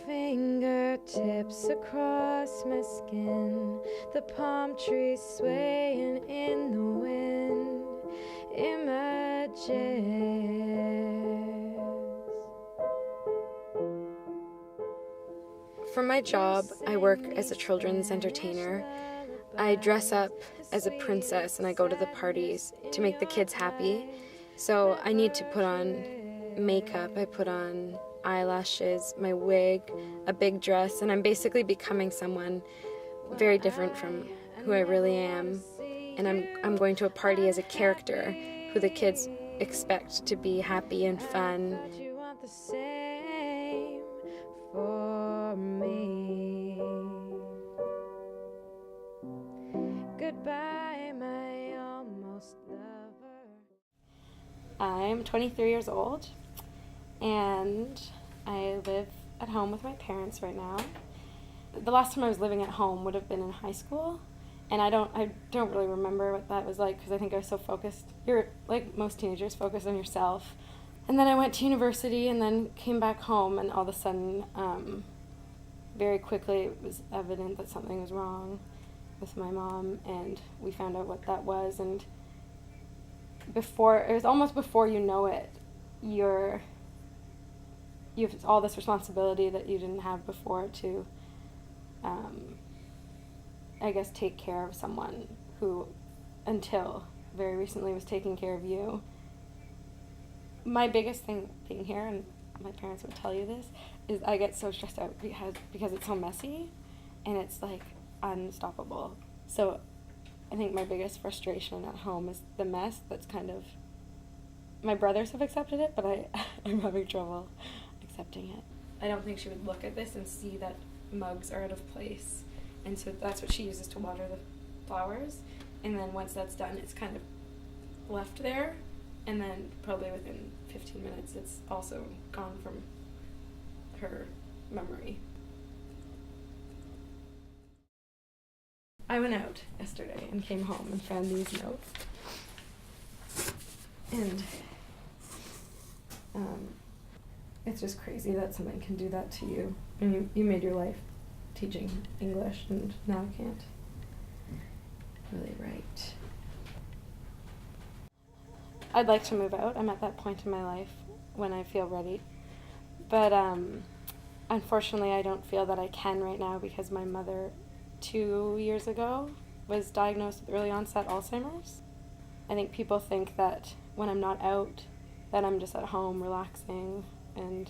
fingertips across my skin, the palm trees swaying in the wind, images. For my job, I work as a children's entertainer. I dress up as a princess and I go to the parties to make the kids happy. So I need to put on makeup, I put on eyelashes, my wig, a big dress, and I'm basically becoming someone very different from who I really am. And I'm going to a party as a character who the kids expect to be happy and fun. You want the same for me. Goodbye, my almost lover. I'm 23 years old, and I live at home with my parents right now. The last time I was living at home would have been in high school, and I don't really remember what that was like because I think I was so focused. You're like most teenagers, focused on yourself. And then I went to university and then came back home, and all of a sudden, very quickly it was evident that something was wrong with my mom, and we found out what that was. And it was almost before you know it, you have all this responsibility that you didn't have before to, I guess, take care of someone who, until very recently, was taking care of you. My biggest thing being here, and my parents would tell you this, is I get so stressed out because it's so messy, and it's like unstoppable. So I think my biggest frustration at home is the mess that's kind of, my brothers have accepted it, but I'm having trouble accepting it. I don't think she would look at this and see that mugs are out of place, and so that's what she uses to water the flowers, and then once that's done, it's kind of left there, and then probably within 15 minutes it's also gone from her memory. I went out yesterday and came home and found these notes. And it's just crazy that something can do that to you. And you made your life teaching English, and now I can't really write. I'd like to move out. I'm at that point in my life when I feel ready. But unfortunately, I don't feel that I can right now because my mother 2 years ago was diagnosed with early onset Alzheimer's. I think people think that when I'm not out, that I'm just at home relaxing and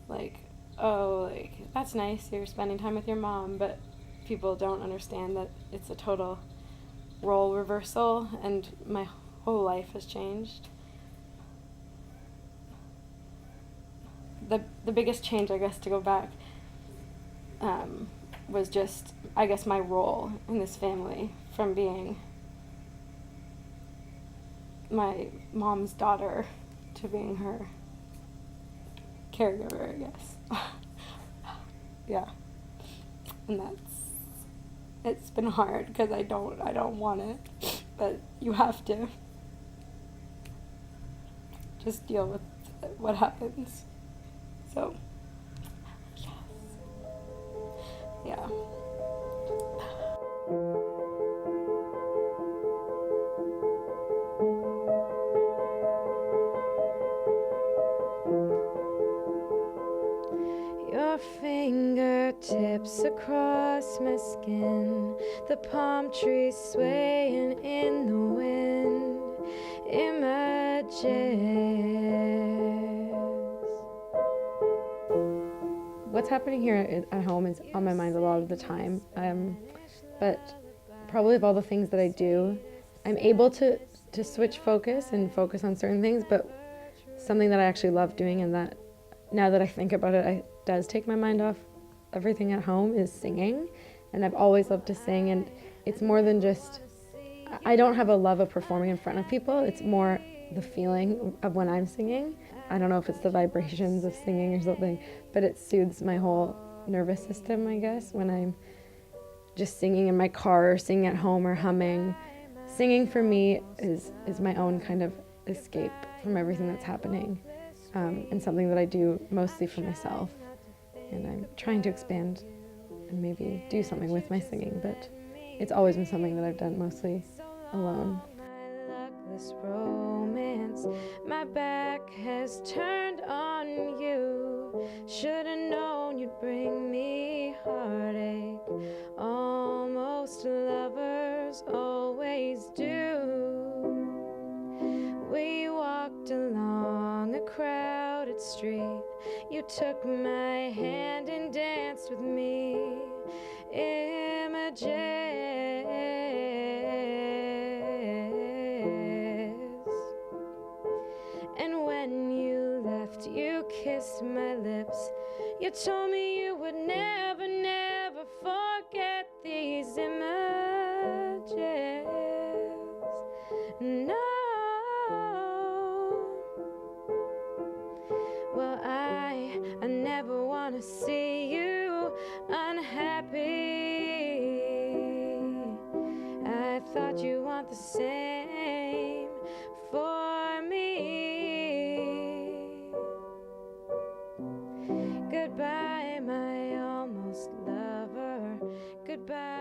like, oh, like that's nice, you're spending time with your mom, but people don't understand that it's a total role reversal, and my whole life has changed. The biggest change, I guess, to go back, was just, I guess, my role in this family, from being my mom's daughter to being her caregiver, I guess. Yeah. And it's been hard because I don't want it, but you have to just deal with what happens. So, yes. Yeah. Your fingertips across my skin, the palm trees swaying in the wind, images. What's happening here at home is on my mind a lot of the time, but probably of all the things that I do, I'm able to switch focus and focus on certain things, but something that I actually love doing, and that now that I think about it, it does take my mind off everything at home, is singing. And I've always loved to sing, and it's more than just, I don't have a love of performing in front of people, it's more the feeling of when I'm singing. I don't know if it's the vibrations of singing or something, but it soothes my whole nervous system, I guess, when I'm just singing in my car or singing at home or humming. Singing for me is my own kind of escape from everything that's happening, and something that I do mostly for myself. and I'm trying to expand and maybe do something with my singing, but it's always been something that I've done mostly alone. My luckless romance, my back has turned on you. Should've known you'd bring me heartache. Almost lovers always do. We walked along a crowded street. You took my hand and danced with me. Images. And when you left, you kissed my lips. You told me you would never, never forget these images. No. Well, I never want to see you unhappy. I thought you want the same for me. Goodbye, my almost lover. Goodbye.